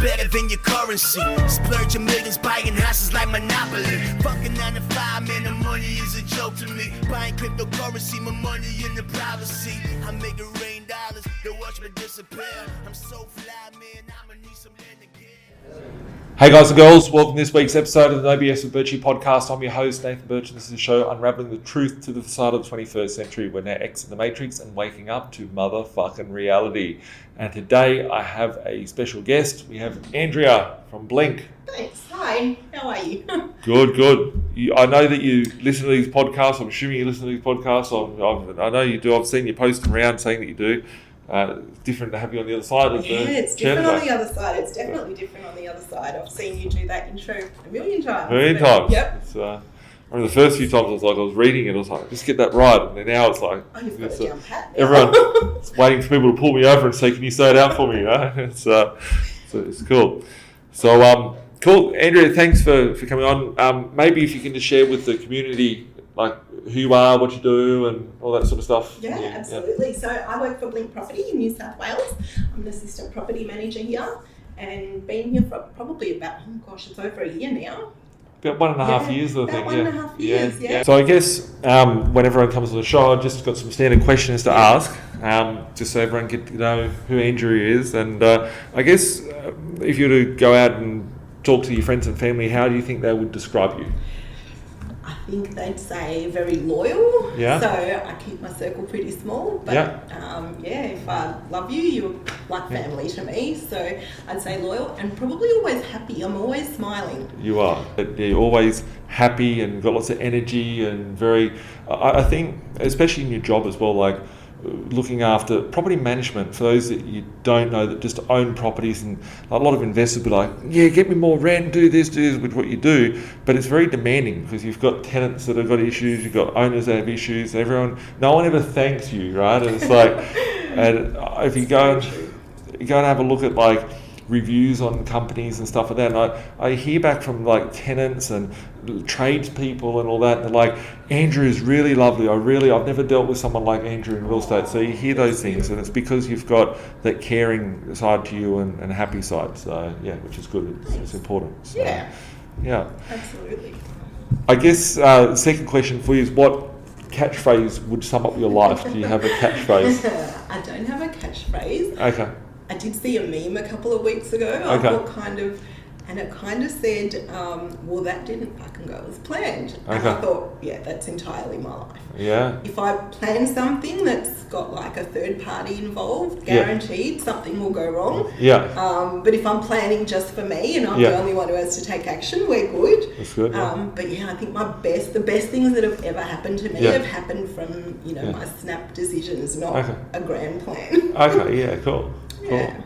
better than your currency. Splurging millions, buying houses like Monopoly. Fucking 9 to 5, man, the money is a joke to me. Buying cryptocurrency, my money in the privacy. I make it rain dollars, they watch me disappear. I'm so fly, man, I'ma need some land again. Hey guys and girls, welcome to this week's episode of the B.Invested Birchy podcast. I'm your host, Nathan Birch, and this is a show unraveling the truth to the facade of the 21st century. We're now exiting the matrix and waking up to motherfucking reality. And today I have a special guest. We have Andrea from Blink. Thanks. Hi. How are you? Good. I know that you listen to these podcasts. I'm assuming you listen to these podcasts. I know you do. I've seen you posting around saying that you do. It's different to have you on the other side of the it's different on the other side. It's definitely different on the other side. I've seen you do that intro a million times. Yep. It's, I remember the first few times I was reading it, I was like, just get that right. And then now it's like, you've got it down pat now. Everyone's waiting for people to pull me over and say, can you say it out for me? You know? It's cool. So, cool. Andrea, thanks for coming on. Maybe if you can just share with the community, like who you are, what you do, and all that sort of stuff. Yeah, absolutely. So I work for Blink Property in New South Wales. I'm an assistant property manager here and been here for probably about, it's over a year now. About 1.5 years, I think. 1.5 years, yeah. So I guess when everyone comes on the show, I've just got some standard questions to ask, just so everyone get to know who Andrea is. And I guess if you were to go out and talk to your friends and family, how do you think they would describe you? I think they'd say very loyal. Yeah. So I keep my circle pretty small. But if I love you, you're like family to me. So I'd say loyal and probably always happy. I'm always smiling. You are. You're always happy and got lots of energy and very, I think, especially in your job as well, like looking after property management, for those that you don't know that just own properties, and a lot of investors will be like, yeah, get me more rent, do this with what you do, but it's very demanding because you've got tenants that have got issues, you've got owners that have issues, no one ever thanks you, right? And it's like, and if you go and have a look at like reviews on companies and stuff like that, and I hear back from like tenants and tradespeople and all that, and they're like, Andrew is really lovely, I've never dealt with someone like Andrew in real estate. So you hear those things, and it's because you've got that caring side to you and a happy side, so yeah, which is good. It's important. So, yeah, absolutely. I guess second question for you is, what catchphrase would sum up your life? Do you have a catchphrase? I don't have a catchphrase. Okay. I did see a meme a couple of weeks ago. Okay. It kind of said, well, that didn't fucking go as planned. Okay. And I thought, yeah, that's entirely my life. Yeah. If I plan something that's got like a third party involved, guaranteed something will go wrong. Yeah. But if I'm planning just for me and I'm the only one who has to take action, we're good. That's good. But yeah, I think the best things that have ever happened to me have happened from, my snap decisions, not a grand plan. Okay, yeah, cool. Yeah.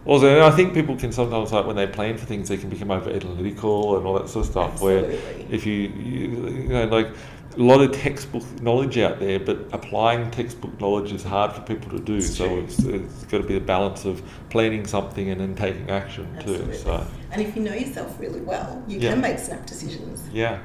Also, I think people can sometimes, like when they plan for things, they can become over analytical and all that sort of stuff. Absolutely. Where if you like a lot of textbook knowledge out there, but applying textbook knowledge is hard for people to do. That's so it's got to be a balance of planning something and then taking action too. So, and if you know yourself really well, you can make snap decisions. Yeah.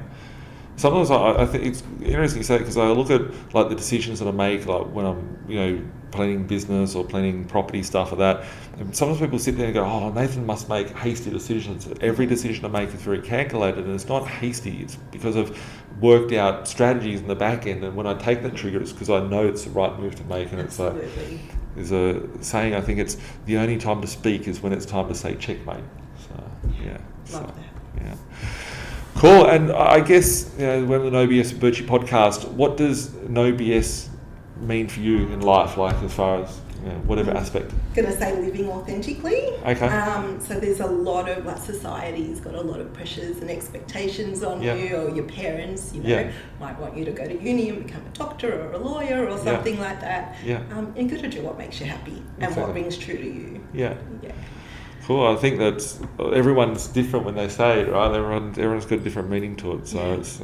Sometimes I think it's interesting you say it, because I look at like the decisions that I make, like when I'm planning business or planning property stuff like that. And sometimes people sit there and go, "Oh, Nathan must make hasty decisions." Every decision I make is very calculated, and it's not hasty. It's because I've worked out strategies in the back end, and when I take that trigger, it's because I know it's the right move to make. And Absolutely. It's like there's a saying. I think it's the only time to speak is when it's time to say checkmate. So yeah. Love that. Yeah. Cool, and I guess we're the No BS Birchy podcast. What does No BS mean for you in life, like as far as whatever aspect? I'm going to say living authentically. Okay. So there's a lot of, like, society's got a lot of pressures and expectations on you, or your parents, might want you to go to uni and become a doctor or a lawyer or something like that. Yeah. You've got to do what makes you happy and what rings true to you. Yeah. Cool. I think that's everyone's different when they say it, right? Everyone's got a different meaning to it. So it's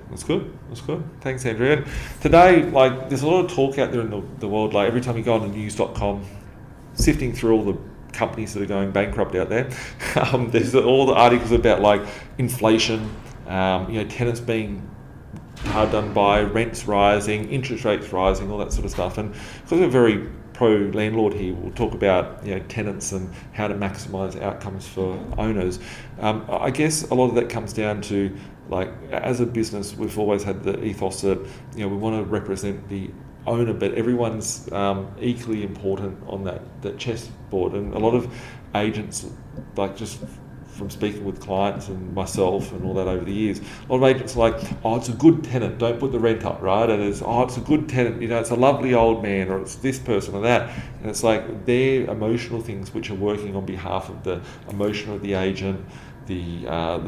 that's good. That's good. Thanks, Andrea. And today, like, there's a lot of talk out there in the world. Like every time you go on the news.com, sifting through all the companies that are going bankrupt out there, there's all the articles about like inflation, tenants being hard done by, rents rising, interest rates rising, all that sort of stuff. And because we're very pro landlord here, we'll talk about tenants and how to maximise outcomes for owners. I guess a lot of that comes down to, like, as a business, we've always had the ethos that we want to represent the owner, but everyone's equally important on that chessboard. And a lot of agents, like, just from speaking with clients and myself and all that over the years, a lot of agents are like, oh, it's a good tenant, don't put the rent up, right? And it's a good tenant, it's a lovely old man, or it's this person or that. And it's like they're emotional things which are working on behalf of the emotion of the agent, the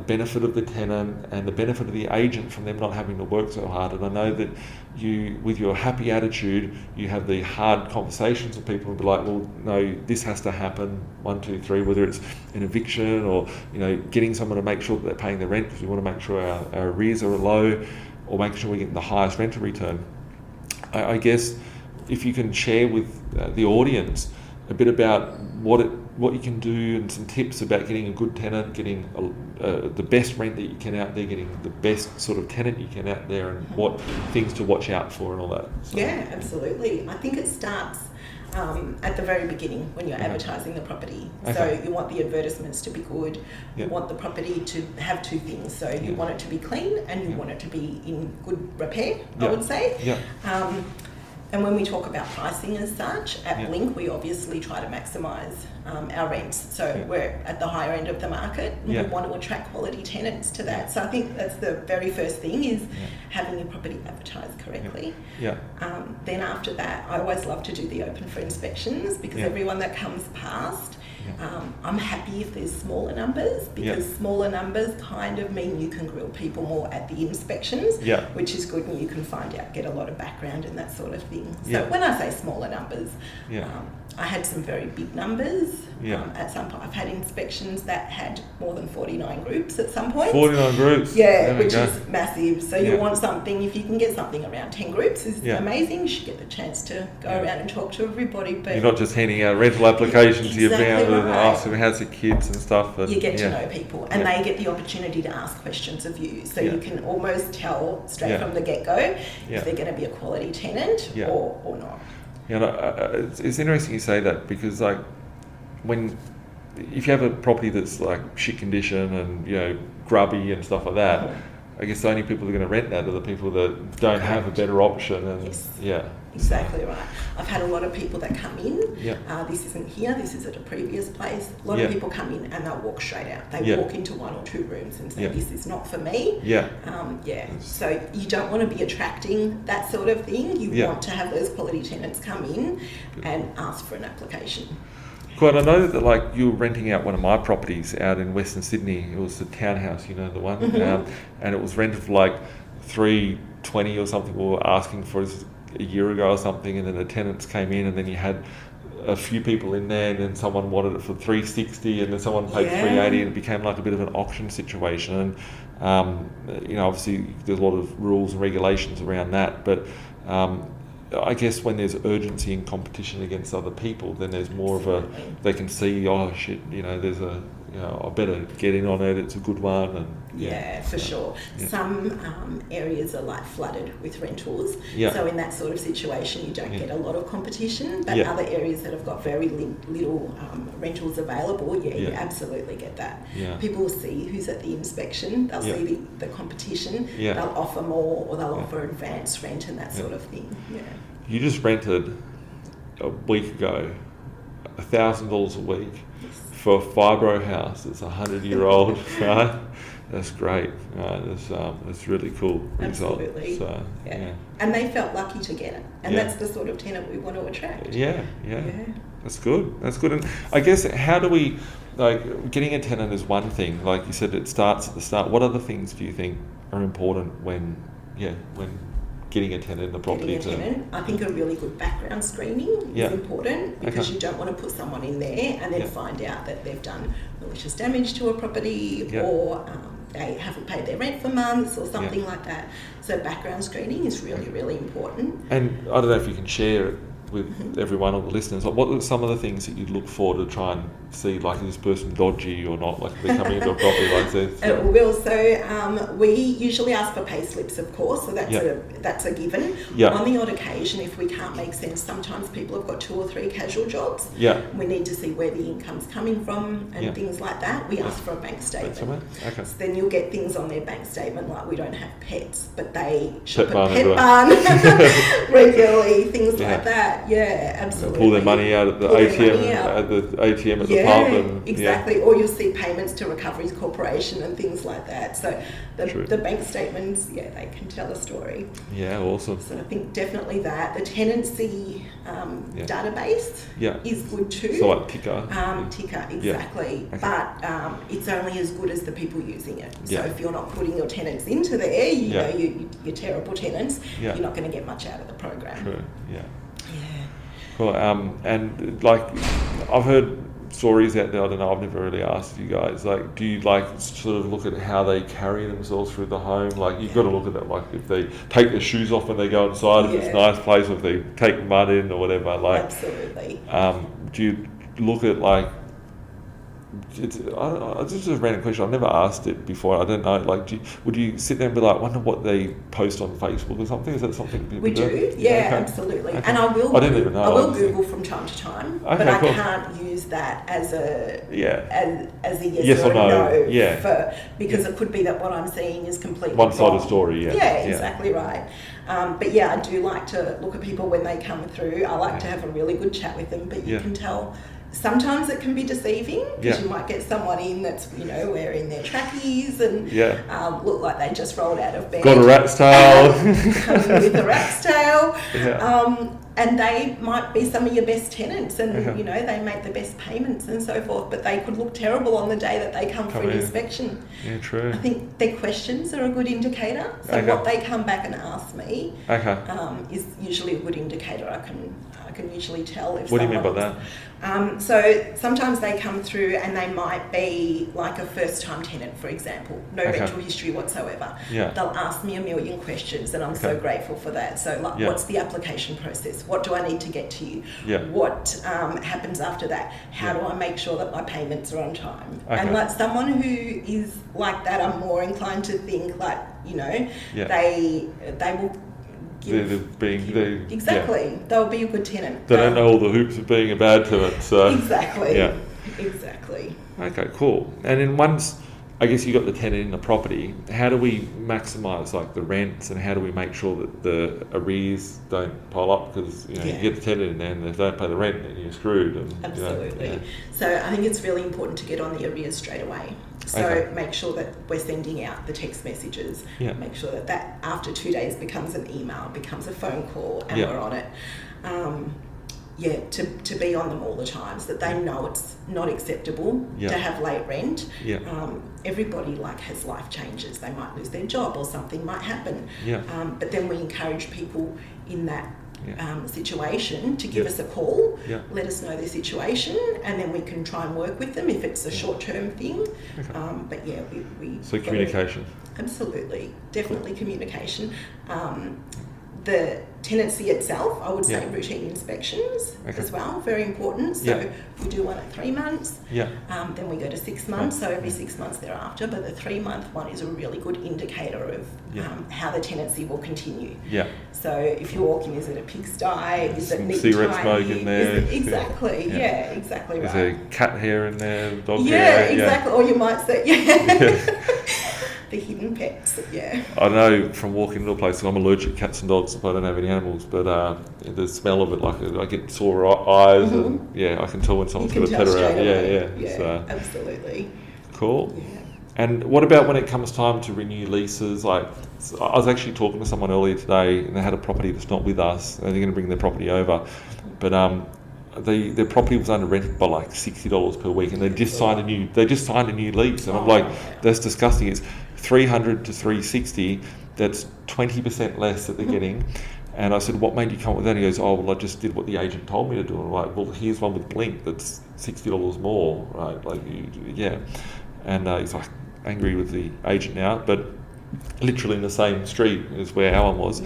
benefit of the tenant, and the benefit of the agent from them not having to work so hard. And I know that you, with your happy attitude, you have the hard conversations with people and be like, well, no, this has to happen, 1, 2, 3, whether it's an eviction or getting someone to make sure that they're paying their rent, because we want to make sure our arrears are low, or making sure we get the highest rental return. I guess if you can share with the audience a bit about what you can do and some tips about getting a good tenant, getting the best rent that you can out there, getting the best sort of tenant you can out there, and what things to watch out for and all that. So. Yeah, absolutely. I think it starts at the very beginning when you're advertising the property. Okay. So you want the advertisements to be good. You want the property to have two things. So you want it to be clean and you want it to be in good repair, I would say. Yeah. And when we talk about pricing as such, at Blink, we obviously try to maximise our rents. So we're at the higher end of the market, and we want to attract quality tenants to that. So I think that's the very first thing, is having your property advertised correctly. Then after that, I always love to do the open for inspections, because everyone that comes past, I'm happy if there's smaller numbers, because smaller numbers kind of mean you can grill people more at the inspections, which is good, and you can get a lot of background and that sort of thing. So when I say smaller numbers, I had some very big numbers. At some point, I've had inspections that had more than 49 groups at some point. 49 groups? Which is massive. So you want something, if you can get something around 10 groups, is amazing. You should get the chance to go around and talk to everybody. But you're not just handing out rental applications to your family and asking how's the kids and stuff. You get to know people, and they get the opportunity to ask questions of you. So you can almost tell straight from the get-go if they're going to be a quality tenant or not. It's interesting you say that, because like if you have a property that's like shit condition and grubby and stuff like that, I guess the only people that are going to rent that are the people that don't have a better option. And exactly right. I've had a lot of people that come in. This isn't here. This is at a previous place. A lot of people come in and they'll walk straight out. They walk into 1 or 2 rooms and say, "This is not for me." So you don't want to be attracting that sort of thing. You want to have those quality tenants come in and ask for an application. Quite. I know that, like, you were renting out one of my properties out in Western Sydney. It was the townhouse, the one, and it was rented for like $320 or something. We were asking for it a year ago or something, and then the tenants came in, and then you had a few people in there, and then someone wanted it for $360, and then someone paid $380, and it became like a bit of an auction situation. And obviously there's a lot of rules and regulations around that, but I guess when there's urgency and competition against other people, then there's more of they can see, oh shit, there's I better get in on it, it's a good one. And for sure. Some areas are like flooded with rentals, so in that sort of situation you don't get a lot of competition, but other areas that have got very little rentals available, you absolutely get that. People will see who's at the inspection, they'll see the competition, they'll offer more, or they'll offer advanced rent and that sort of thing. You just rented a week ago $1,000 a week for a fibro house. It's 100-year-old, right? That's great. That's really cool result. Absolutely. So, and they felt lucky to get it, and that's the sort of tenant we want to attract. That's good. And I guess, how do we, like, getting a tenant is one thing. Like you said, it starts at the start. What other things do you think are important when getting a tenant in the property? I think a really good background screening is important, because you don't want to put someone in there and then find out that they've done malicious damage to a property, or they haven't paid their rent for months or something like that. So background screening is really, really important. And I don't know if you can share with everyone or the listeners, like what are some of the things that you look for to try and see, like, is this person dodgy or not, like if they're coming into a property like this? We usually ask for pay slips, of course, so that's a given. Yeah. On the odd occasion, if we can't make sense, sometimes people have got 2 or 3 casual jobs. Yeah. We need to see where the income's coming from and things like that. We ask for a bank statement. Okay. So then you'll get things on their bank statement like we don't have pets, but they shop Pet at Pet Barn regularly, things like that. Yeah, absolutely. Pull their money out at the ATM at the pub. And, exactly. Or you'll see payments to Recoveries Corporation and things like that. So the bank statements, they can tell a story. Yeah, awesome. So I think definitely that. The tenancy database is good too. So like Ticker. Ticker, exactly. Okay. But it's only as good as the people using it. So if you're not putting your tenants into there, you're terrible tenants, you're not going to get much out of the program. True, yeah. Yeah. Cool. And like, I've heard stories out there, I don't know, I've never really asked you guys, like, do you like sort of look at how they carry themselves through the home? Like, you've got to look at that, like if they take their shoes off when they go inside, if it's a nice place, or if they take mud in or whatever, like. Absolutely. Do you look at like, it's just a random question, I've never asked it before, I don't know, like, would you sit there and be like, wonder what they post on Facebook or something? Is that something we do? Absolutely. Okay. And I will Google from time to time, but I can't use that as a as a yes or no, because it could be that what I'm seeing is completely one-sided story. Exactly right. But I do like to look at people when they come through. I like to have a really good chat with them, but you can tell. Sometimes it can be deceiving because you might get someone in that's, wearing their trackies and look like they just rolled out of bed. Got a rat's tail. With a rat's tail. And they might be some of your best tenants and, they make the best payments and so forth, but they could look terrible on the day that they come for an inspection. Yeah, true. I think their questions are a good indicator. So what they come back and ask me is usually a good indicator. I can usually tell if. What do you mean by that? So sometimes they come through and they might be like a first-time tenant, for example, no rental history whatsoever. Yeah. They'll ask me a million questions, and I'm so grateful for that. So, like, what's the application process? What do I need to get to you? Yeah. What happens after that? How do I make sure that my payments are on time? And like someone who is like that, I'm more inclined to think like, they will. Exactly. They'll be a good tenant. They don't know all the hoops of being a bad tenant. So exactly. Yeah. Exactly. Okay, cool. And then once, I guess you got the tenant in the property, how do we maximise like the rents, and how do we make sure that the arrears don't pile up? Because you get the tenant in there and if they don't pay the rent, then you're screwed. And, absolutely. So I think it's really important to get on the arrears straight away. So make sure that we're sending out the text messages. Make sure that after 2 days becomes an email, becomes a phone call, and we're on it. To be on them all the time so that they know it's not acceptable to have late rent. Everybody has life changes. They might lose their job or something might happen. But then we encourage people in that situation to give us a call, let us know their situation, and then we can try and work with them if it's a short-term thing. But we so communication. Absolutely, definitely communication. The tenancy itself, I would say routine inspections as well, very important. So we do one at 3 months, then we go to 6 months, so every 6 months thereafter. But the 3-month one is a really good indicator of how the tenancy will continue. So if you walk in, is it a pigsty? Is it neat, cigarette smoke in there? Exactly, exactly right. Is there cat hair in there? Dog hair? Exactly. Or you might say, the hidden pets, I know from walking into a place, I'm allergic to cats and dogs if I don't have any animals, but the smell of it, like I get sore eyes, and I can tell when someone's got a pet around. So, absolutely. Cool. And what about when it comes time to renew leases? Like, I was actually talking to someone earlier today, and they had a property that's not with us, and they're going to bring their property over, but their property was under rented by like $60 per week, and they just signed a new lease, and I'm like, that's disgusting. It's $300 to $360. That's 20% less that they're getting. And I said, what made you come up with that? He goes, I just did what the agent told me to do. And I'm like, well, here's one with Blink that's $60 more, right? Like, and he's like angry with the agent now, but literally in the same street as where our one was.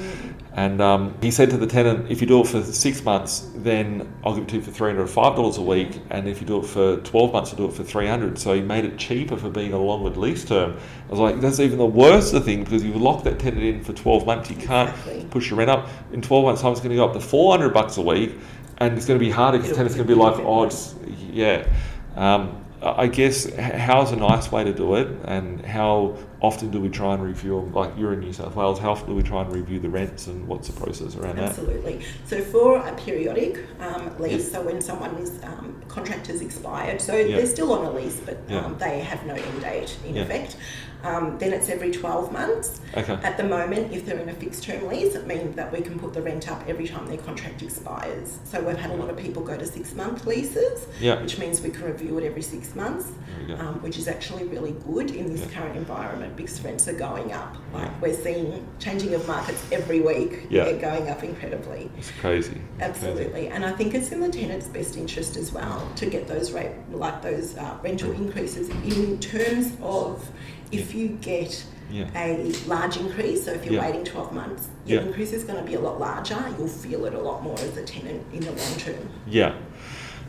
And he said to the tenant, if you do it for 6 months, then I'll give it to you for $305 a week, and if you do it for 12 months, I'll do it for $300. So he made it cheaper for being a longer lease term. I was like, that's even the worst of the thing, because you lock that tenant in for 12 months, you can't push your rent up. In 12 months' time, it's going to go up to $400 a week, and it's going to be harder because tenants are going to be like, oh, it's, yeah. I guess how's a nice way to do it, and how often do we try and review them? Like, you're in New South Wales, how often do we try and review the rents, and what's the process around that? Absolutely. So for a periodic lease, so when someone's contract has expired, so they're still on a lease, but they have no end date in effect, then it's every 12 months. Okay. At the moment, if they're in a fixed term lease, it means that we can put the rent up every time their contract expires. So we've had a lot of people go to 6-month leases, which means we can review it every 6 months, which is actually really good in this current environment because rents are going up. Like, we're seeing changing of markets every week. They're going up incredibly. It's crazy. Absolutely. Crazy. And I think it's in the tenant's best interest as well to get those rental increases in terms of if you get a large increase, so if you're waiting 12 months, your increase is going to be a lot larger. You'll feel it a lot more as a tenant in the long term. Yeah.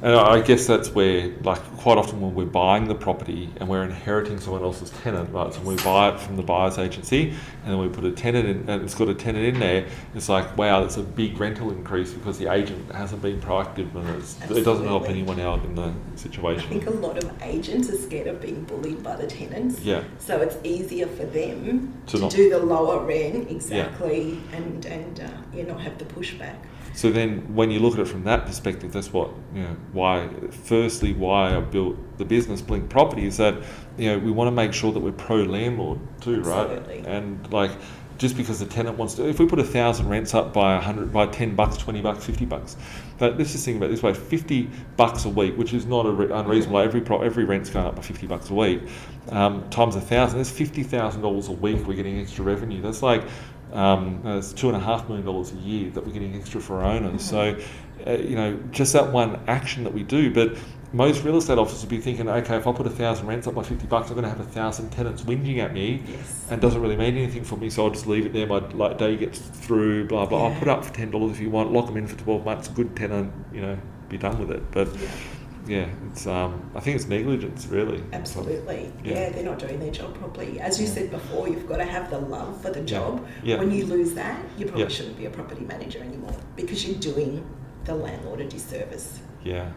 And I guess that's where, like, quite often when we're buying the property and we're inheriting someone else's tenant, right? So we buy it from the buyer's agency and then we put a tenant in, and it's got a tenant in there. It's like, wow, that's a big rental increase because the agent hasn't been proactive, and it doesn't help anyone out in the situation. I think a lot of agents are scared of being bullied by the tenants. Yeah. So it's easier for them to do the lower rent, and not have the pushback. So then when you look at it from that perspective, that's what, why I built the business Blink Property, is that, we want to make sure that we're pro-landlord too, right? Absolutely. And like, just because the tenant wants to, if we put 1,000 rents up by $10, $20, $50, but let's just think about it this way: $50 a week, which is not unreasonable. Every rent's going up by $50 a week, times 1,000. That's $50,000 a week. We're getting extra revenue. That's like it's $2.5 million a year that we're getting extra for our owners. So, just that one action that we do. But most real estate officers would be thinking, okay, if I put 1,000 rents up by $50, I'm going to have 1,000 tenants whinging at me, and doesn't really mean anything for me. So I'll just leave it there. My day gets through. Blah blah. I'll put it up for $10 if you want. Lock them in for 12 months. Good tenant. Be done with it. But it's I think it's negligence, really. Absolutely. They're not doing their job properly. As you said before, you've got to have the love for the job. When you lose that, you probably shouldn't be a property manager anymore, because you're doing the landlord a disservice. Yeah.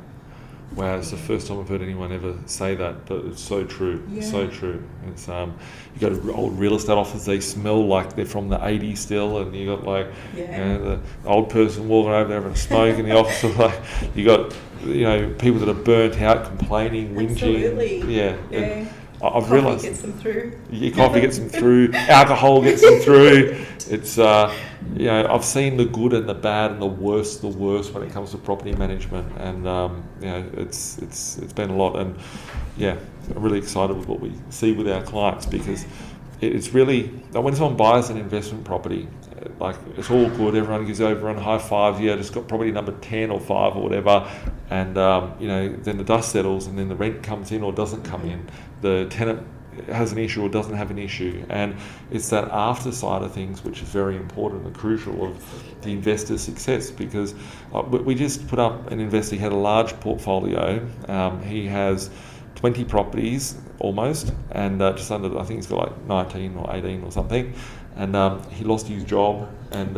Wow, it's the first time I've heard anyone ever say that, but it's so true. So true. It's you go to old real estate offices, they smell like they're from the 80s still, and you got the old person walking over there having a smoke in the office. Like, you got people that are burnt out, complaining, whinging. Absolutely. I've realised gets them through. Coffee gets them through. Alcohol gets them through. It's I've seen the good and the bad and the worst when it comes to property management, and it's been a lot. And I'm really excited with what we see with our clients, because it's really, when someone buys an investment property, like, it's all good, everyone gives everyone high fives, just got property number 10 or 5 or whatever, and then the dust settles, and then the rent comes in or doesn't come in, the tenant has an issue or doesn't have an issue, and it's that after side of things which is very important and crucial of the investor's success. Because we just put up an investor, he had a large portfolio, he has 20 properties almost, and just under, I think he's got like 19 or 18 or something, and he lost his job, and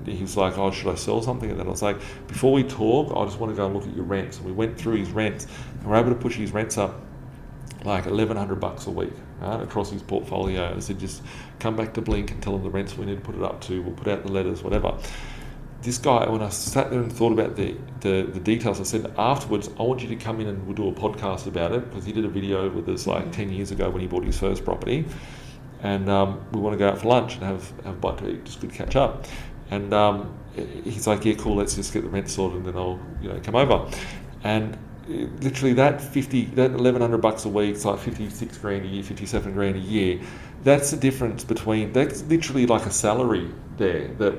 he was like, oh, should I sell something? And then I was like, before we talk, I just want to go and look at your rents. And we went through his rents, and we're able to push his rents up like $1,100 a week, right, across his portfolio. I said, just come back to Blink and tell them the rents we need to put it up to, we'll put out the letters, whatever. This guy, when I sat there and thought about the details, I said, afterwards, I want you to come in and we'll do a podcast about it, because he did a video with us like 10 years ago when he bought his first property, and we want to go out for lunch and have a bite to eat, just good catch up. And he's like, yeah, cool, let's just get the rent sorted and then I'll come over. And literally that $1,100 a week, it's like 56 grand a year, 57 grand a year. That's the difference between, that's literally like a salary there, that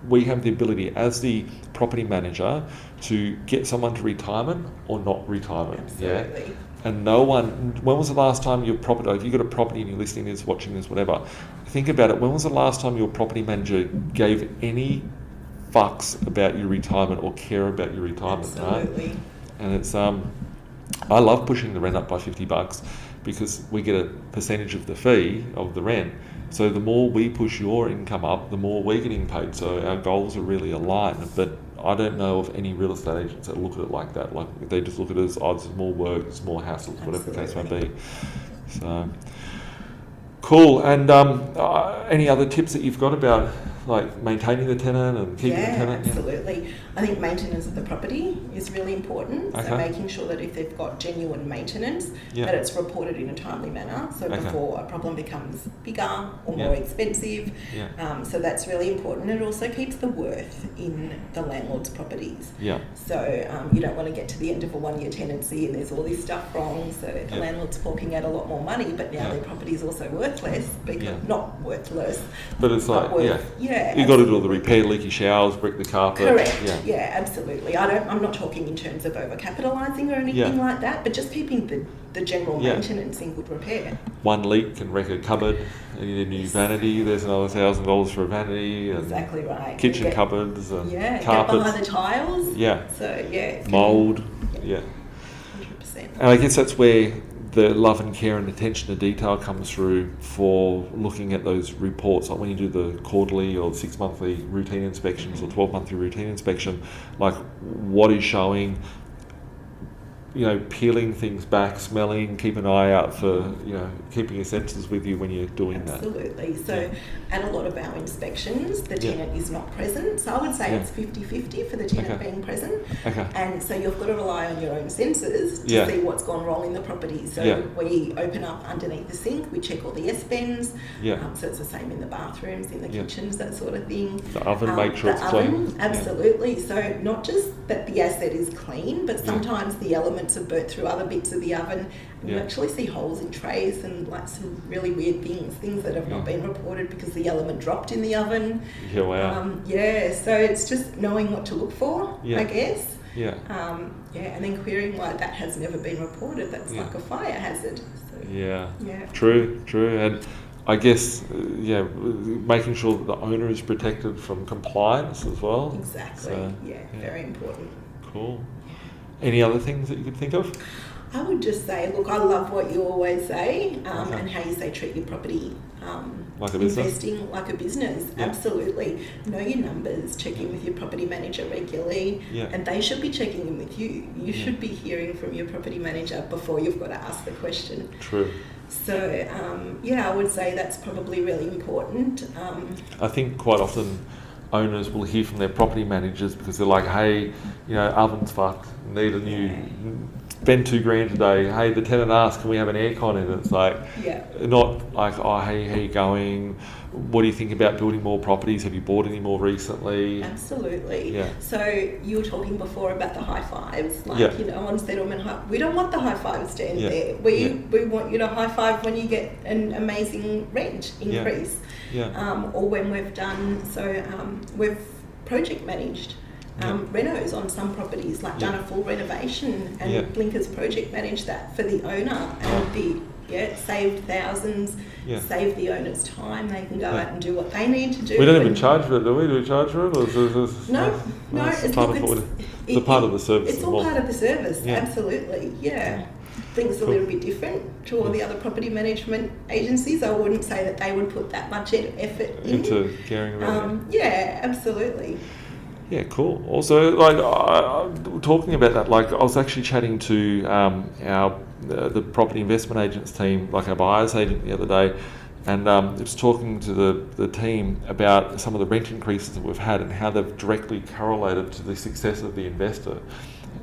we have the ability as the property manager to get someone to retirement or not retirement. Absolutely. and no one, when was the last time your property, if you've got a property and you're listening to this, watching this, whatever, think about it, when was the last time your property manager gave any fucks about your retirement or care about your retirement? Absolutely. Right? And it's, I love pushing the rent up by $50 because we get a percentage of the fee of the rent. So the more we push your income up, the more we're getting paid. So our goals are really aligned. But I don't know of any real estate agents that look at it like that. Like they just look at it as, oh, there's more work, there's more hassles, whatever the case may be. So cool. And any other tips that you've got about like maintaining the tenant and keeping the tenant? Absolutely. I think maintenance of the property is really important. So making sure that if they've got genuine maintenance, that it's reported in a timely manner. So before a problem becomes bigger or more expensive. So that's really important. It also keeps the worth in the landlord's properties. So you don't want to get to the end of a 1-year tenancy and there's all this stuff wrong. So the landlord's forking out a lot more money, but now their property is also worthless. Because not worthless. But it's like, you've got to do all the repair, leaky showers, brick the carpet. Correct. Yeah, absolutely. I'm not talking in terms of overcapitalising or anything like that, but just keeping the general maintenance in good repair. One leak can wreck a cupboard. You need a new vanity. There's another $1,000 for a vanity. And exactly right. Kitchen cupboards and carpets. Get behind the tiles. So mould. 100%. And I guess that's where the love and care and attention to detail comes through for looking at those reports, like when you do the quarterly or 6-monthly routine inspections or 12-monthly routine inspection, like what is showing, peeling things back, smelling, keep an eye out for, keeping your senses with you when you're doing that. Absolutely. So at a lot of our inspections, the tenant is not present. So I would say it's 50-50 for the tenant being present. And so you've got to rely on your own senses to see what's gone wrong in the property. So we open up underneath the sink, we check all the S-bends. So it's the same in the bathrooms, in the kitchens, that sort of thing. The oven, make sure it's clean. Absolutely. So not just that the asset is clean, but sometimes the elements are burnt through other bits of the oven. And you actually see holes in trays and like some really weird things that have not been reported because the element dropped in the oven. Yeah, wow. So it's just knowing what to look for, I guess. And then querying why that has never been reported. That's like a fire hazard. So, True. And I guess, making sure that the owner is protected from compliance as well. Exactly. So, very important. Cool. Any other things that you could think of? I would just say, look, I love what you always say and how you say treat your property. Like a business? Investing like a business, absolutely. Know your numbers, check in with your property manager regularly, and they should be checking in with you. You should be hearing from your property manager before you've got to ask the question. True. So, I would say that's probably really important. I think quite often owners will hear from their property managers because they're like, hey, oven's fucked, need a new, spend $2,000 today. Hey, the tenant asked, can we have an aircon in it? It's like, not like, oh, hey, how you going? What do you think about building more properties? Have you bought any more recently? Absolutely. So you were talking before about the high fives, on settlement. We don't want the high fives to end there. We want you to high five when you get an amazing rent increase. Or when we've done, we've project managed renos on some properties, done a full renovation, and Blink has project managed that for the owner, and saved thousands, saved the owner's time. They can go out and do what they need to do. We don't even charge for it, do we? Do we charge for it? Or no, it's part of the service. It's all part of the service, absolutely, Things a little bit different to all the other property management agencies. I wouldn't say that they would put that much effort into caring about it. Absolutely. Yeah, cool. Also, talking about that, I was actually chatting to the property investment agents team, our buyers agent the other day, and was talking to the team about some of the rent increases that we've had and how they've directly correlated to the success of the investor.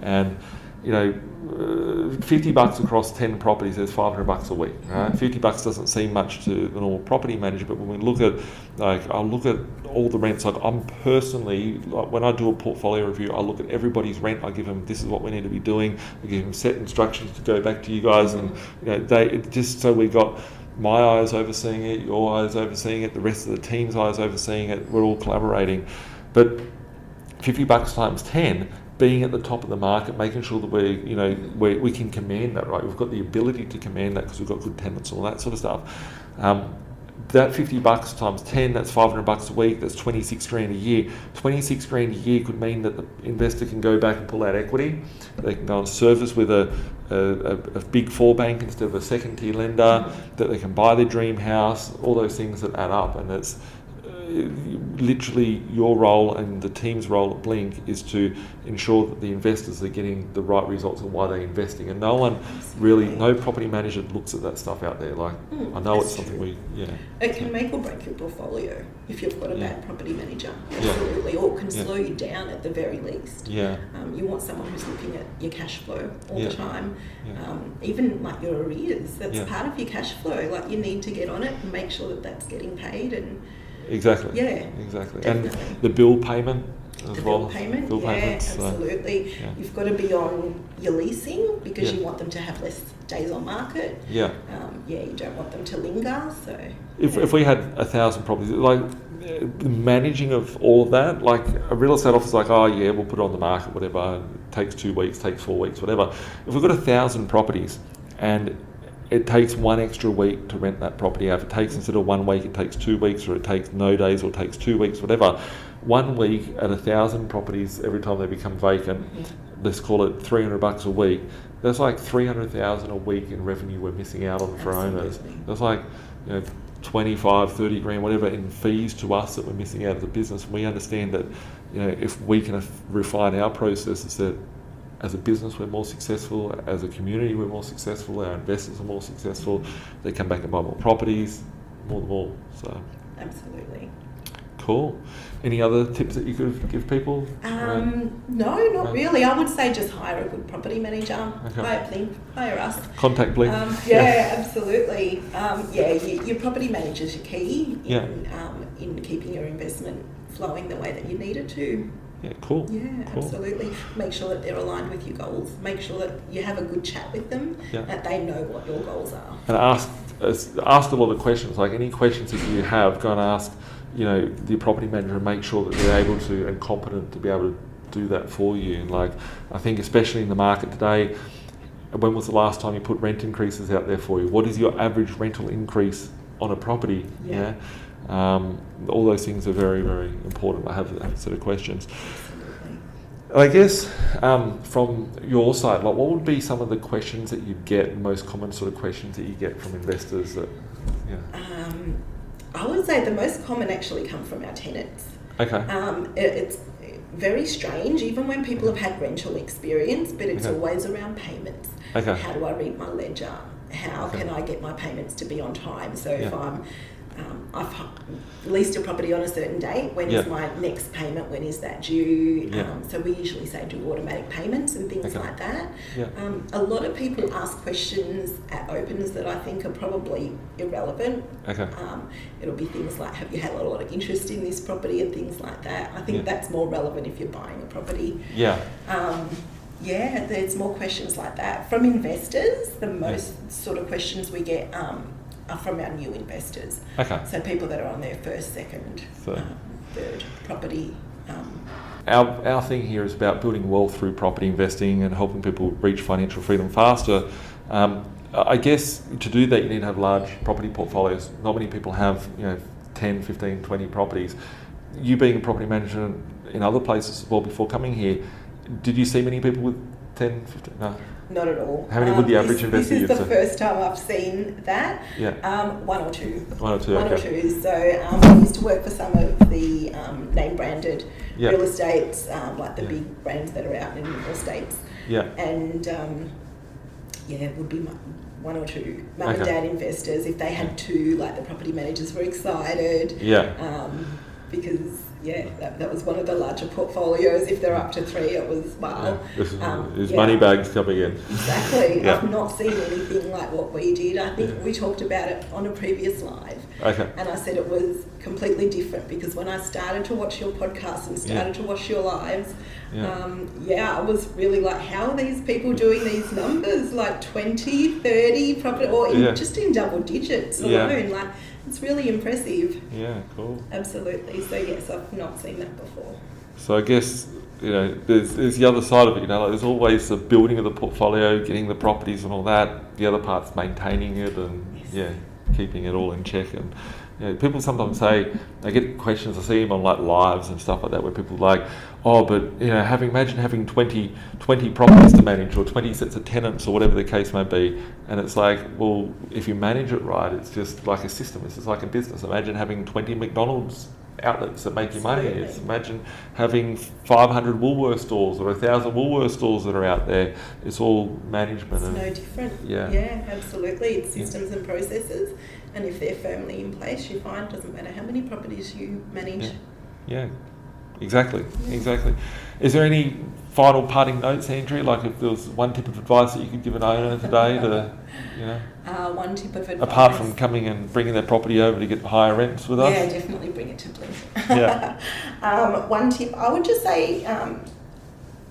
And $50 across 10 properties, there's $500 a week, right? $50 doesn't seem much to the normal property manager, but when we look at, I look at all the rents, I'm personally, when I do a portfolio review, I look at everybody's rent, I give them, this is what we need to be doing, I give them set instructions to go back to you guys, and just so we got my eyes overseeing it, your eyes overseeing it, the rest of the team's eyes overseeing it, we're all collaborating. But $50 times 10, being at the top of the market, making sure that we can command that, right? We've got the ability to command that because we've got good tenants and all that sort of stuff. That $50 times 10, that's $500 a week, that's 26 grand a year. 26 grand a year could mean that the investor can go back and pull out equity. They can go and service with a big four bank instead of a second tier lender, that they can buy their dream house, all those things that add up. And it's literally your role and the team's role at Blink is to ensure that the investors are getting the right results and why they're investing. And no property manager looks at that stuff out there. Like, I know it's something it can make or break your portfolio if you've got a bad property manager, absolutely, or can slow you down at the very least. You want someone who's looking at your cash flow all the time, even like your arrears. That's part of your cash flow. Like, you need to get on it and make sure that that's getting paid. And exactly. Definitely. And the bill payment as well. Bill payments, absolutely. You've got to be on your leasing because you want them to have less days on market. You don't want them to linger. So if we had 1,000 properties, like the managing of all of that, like a real estate office, like, we'll put it on the market, whatever. It takes 2 weeks, takes 4 weeks, whatever. If we've got 1,000 properties and it takes 1 extra week to rent that property out. If it takes, instead of 1 week, it takes 2 weeks, or it takes no days, or it takes 2 weeks, whatever. 1 week at 1,000 properties every time they become vacant, let's call it $300 a week. That's like $300,000 a week in revenue we're missing out on for owners. That's like 25, 30 grand, whatever, in fees to us that we're missing out of the business. And we understand that if we can refine our processes, that as a business we're more successful, as a community we're more successful, our investors are more successful, they come back and buy more properties, more. So absolutely. Cool. Any other tips that you could give people? No, not really. I would say just hire a good property manager. Hire Blink, hire us. Contact Blink. Absolutely. Your property manager's your key in keeping your investment flowing the way that you need it to. Yeah, cool. Cool. Absolutely. Make sure that they're aligned with your goals. Make sure that you have a good chat with them, that they know what your goals are. And ask a lot of questions. Like, any questions that you have, go and ask the property manager, and make sure that they're able to and competent to be able to do that for you. And like, I think especially in the market today, when was the last time you put rent increases out there for you? What is your average rental increase on a property? All those things are very, very important. I have that sort of questions. I guess from your side, like, what would be some of the questions that you get, the most common sort of questions that you get from investors? That, I would say the most common actually come from our tenants. Okay. It's very strange, even when people have had rental experience, but it's always around payments. Okay. How do I read my ledger? How can I get my payments to be on time? So if I've leased a property on a certain date, when is my next payment, when is that due? So we usually say do automatic payments and things like that. A lot of people ask questions at opens that I think are probably irrelevant. It'll be things like, have you had a lot of interest in this property, and things like that. I think that's more relevant if you're buying a property. There's more questions like that. From investors, the most sort of questions we get are from our new investors. So people that are on their first, second, third property. Our thing here is about building wealth through property investing and helping people reach financial freedom faster. I guess to do that you need to have large property portfolios. Not many people have 10, 15, 20 properties. You being a property manager in other places as well before coming here, did you see many people with 10, 15? No. Not at all. How many would the average investor use? This is the first time I've seen that. One or two. One or two. So I used to work for some of the name branded real estates, like the big brands that are out in the states. And it would be one or two mum and dad investors. If they had two, like, the property managers were excited. Because that was one of the larger portfolios. If they're up to three, it was wow. There's money bags coming in. Exactly. I've not seen anything like what we did. I think we talked about it on a previous live. And I said it was completely different, because when I started to watch your podcast and started to watch your lives, I was really like, how are these people doing these numbers, like 20, 30 property, or just in double digits alone? Like, it's really impressive. Cool. Absolutely. So yes, I've not seen that before. So I guess, there's the other side of it, like there's always the building of the portfolio, getting the properties and all that. The other part's maintaining it and, keeping it all in check. And people sometimes say, they get questions, I see them on like lives and stuff like that, where people are like, oh, but imagine having 20 properties to manage, or 20 sets of tenants, or whatever the case may be. And it's like, well, if you manage it right, it's just like a system. It's just like a business. Imagine having 20 McDonald's outlets that make you money. It's imagine having 500 Woolworths stores or 1,000 Woolworths stores that are out there. It's all management. It's no different. Yeah, Absolutely. It's systems and processes, and if they're firmly in place, you find it doesn't matter how many properties you manage. Yeah. Exactly. Is there any final parting notes, Andrea? Like if there was one tip of advice that you could give an owner today to, one tip of advice. Apart from coming and bringing their property over to get higher rents with us? Yeah, definitely bring it to Blink. Yeah. One tip, I would just say,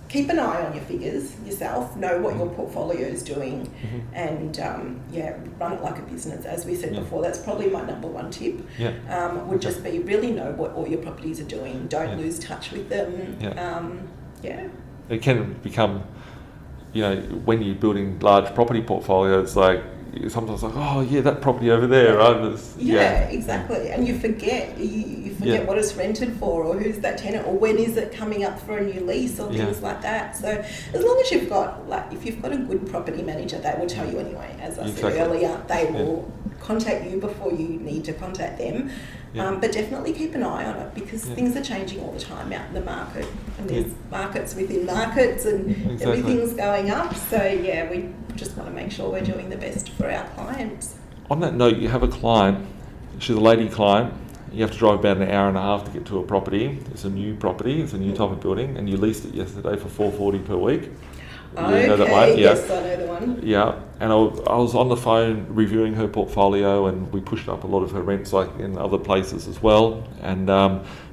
keep an eye on your figures yourself, know what your portfolio is doing, and run it like a business. As we said before, that's probably my number one tip. Would just be really know what all your properties are doing. Don't lose touch with them. It can become, when you're building large property portfolios, like sometimes like, oh yeah, that property over there, right? Exactly. And you forget what it's rented for, or who's that tenant, or when is it coming up for a new lease, or things like that. So as long as you've got, if you've got a good property manager, they will tell you anyway. As I said earlier, they will contact you before you need to contact them. But definitely keep an eye on it, because things are changing all the time out in the market, and there's markets within markets, and everything's going up. So we just want to make sure we're doing the best for our clients. On that note, you have a client, she's a lady client, you have to drive about an hour and a half to get to a property. It's a new property, it's a new type of building, and you leased it yesterday for $440 per week. You know that one? Yes, I know the one. Yeah, and I was on the phone reviewing her portfolio, and we pushed up a lot of her rents, like in other places as well. And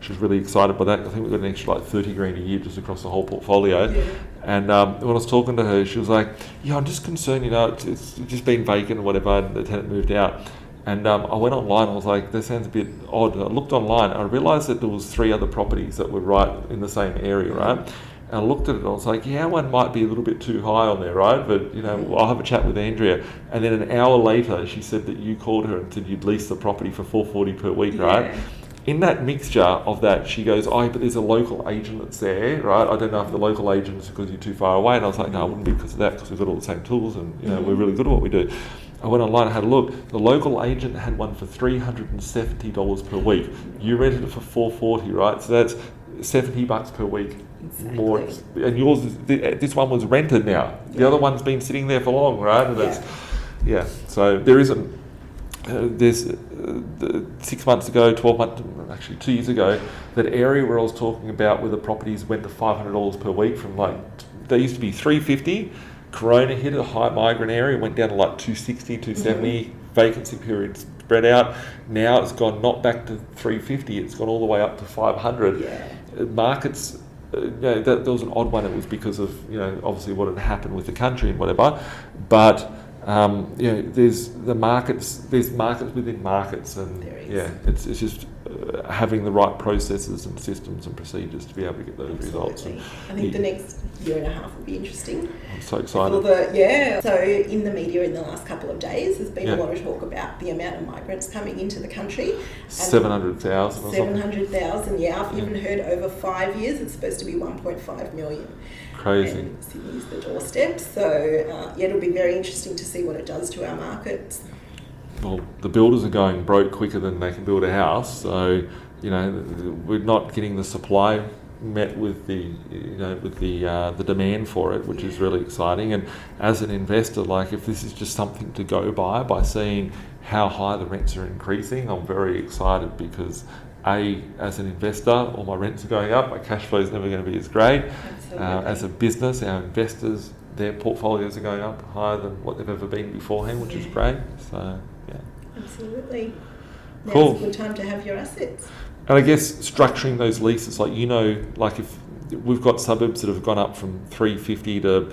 she was really excited by that. I think we got an extra like $30,000 a year just across the whole portfolio. Yeah. And when I was talking to her, she was like, "Yeah, I'm just concerned. It's just been vacant or whatever, and the tenant moved out." And I went online. I was like, "That sounds a bit odd." I looked online, and I realised that there was 3 other properties that were right in the same area, right? And I looked at it and I was like, one might be a little bit too high on there, right? But, I'll have a chat with Andrea. And then an hour later, she said that you called her and said you'd lease the property for $440 per week, right? In that mixture of that, she goes, but there's a local agent that's there, right? I don't know if the local agent is because you're too far away. And I was like, no, it wouldn't be because of that, because we've got all the same tools and, we're really good at what we do. I went online and had a look. The local agent had one for $370 per week. You rented it for $440, right? So that's $70 per week. Exactly. More, and yours this one was rented now. The other one's been sitting there for long, right? And so there isn't. There's 6 months ago, 12 months, actually 2 years ago, that area where I was talking about where the properties went to $500 per week from they used to be $350. Corona hit a high migrant area, went down to like $260, $270. Vacancy period spread out. Now it's gone not back to $350. It's gone all the way up to $500. Markets. That was an odd one. It was because of obviously what had happened with the country and whatever, but there's markets within markets, and it's just having the right processes and systems and procedures to be able to get those results. And I think the next year and a half will be interesting. I'm so excited. So in the media in the last couple of days, there's been a lot of talk about the amount of migrants coming into the country. 700,000. 700,000. I've even heard over 5 years it's supposed to be 1.5 million. Crazy. And Sydney's the doorstep. So it'll be very interesting to see what it does to our markets. Well, the builders are going broke quicker than they can build a house, so we're not getting the supply met with the demand for it, which is really exciting. And as an investor, if this is just something to go by seeing how high the rents are increasing, I'm very excited, because as an investor, all my rents are going up, my cash flow is never going to be as great. As a business, our investors, their portfolios are going up higher than what they've ever been beforehand, which is great. So absolutely. Cool. Now's a good time to have your assets. And I guess structuring those leases, if we've got suburbs that have gone up from $350 to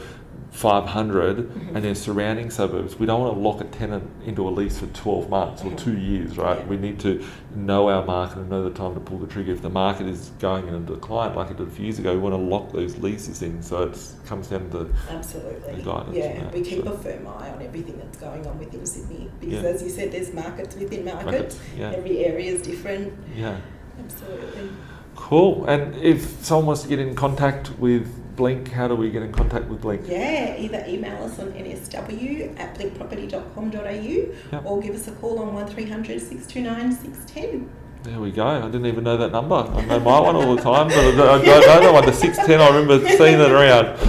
500 and there's surrounding suburbs, we don't want to lock a tenant into a lease for 12 months or 2 years, right? Yeah. We need to know our market and know the time to pull the trigger. If the market is going in a decline like it did a few years ago, we want to lock those leases in. So it comes down to absolutely the guidance. Yeah, we keep a firm eye on everything that's going on within Sydney because, as you said, there's markets within markets. Yeah. Every area is different. Yeah. Absolutely. Cool. And if someone wants to get in contact with Blink, how do we get in contact with Blink? Yeah, either email us on nsw@blinkproperty.com.au or give us a call on 1300 629 610. There we go. I didn't even know that number. I know my one all the time, but I don't know that one. The 610, I remember seeing that around.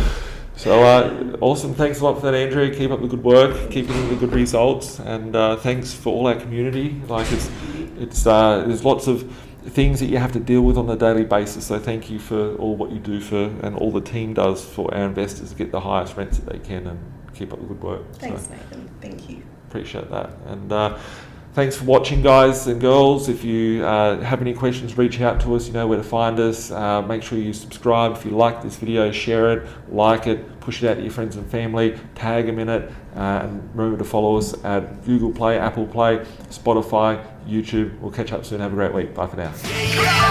So awesome. Thanks a lot for that, Andrea. Keep up the good work. Keep getting the good results. And thanks for all our community. Like it's there's lots of things that you have to deal with on a daily basis. So thank you for all what you do and all the team does for our investors to get the highest rents that they can and keep up the good work. Thanks, Nathan. Thank you. Appreciate that. And thanks for watching, guys and girls. If you have any questions, reach out to us. You know where to find us. Make sure you subscribe. If you like this video, share it, like it, push it out to your friends and family, tag them in it, and remember to follow us at Google Play, Apple Play, Spotify, YouTube. We'll catch up soon. Have a great week. Bye for now.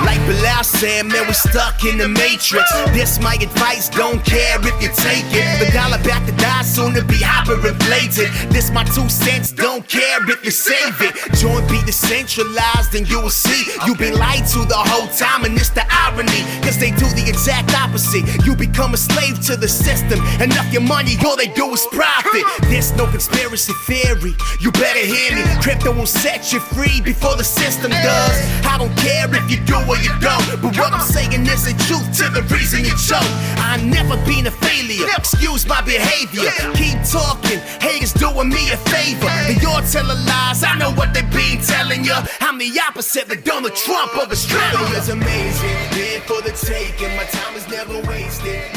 Like Bilal said, man, we're stuck in the matrix. This my advice, don't care if you take it. The dollar back to die, soon to be hyperinflated. This my 2 cents, don't care if you save it. Joint be decentralized and you will see you've been lied to the whole time, and it's the irony, cause they do the exact opposite. You become a slave to the system, enough your money, all they do is profit. There's no conspiracy theory, you better hear me. Crypto will set you free before the system does. I don't care if you do or you don't, but what I'm saying is the truth to the reason you choke. I've never been a failure, excuse my behavior. Keep talking, haters doing me a favor. And you're telling lies, I know what they been telling you. I'm the opposite, the Donald Trump of Australia. It's amazing, here for the taking, my time is never wasted.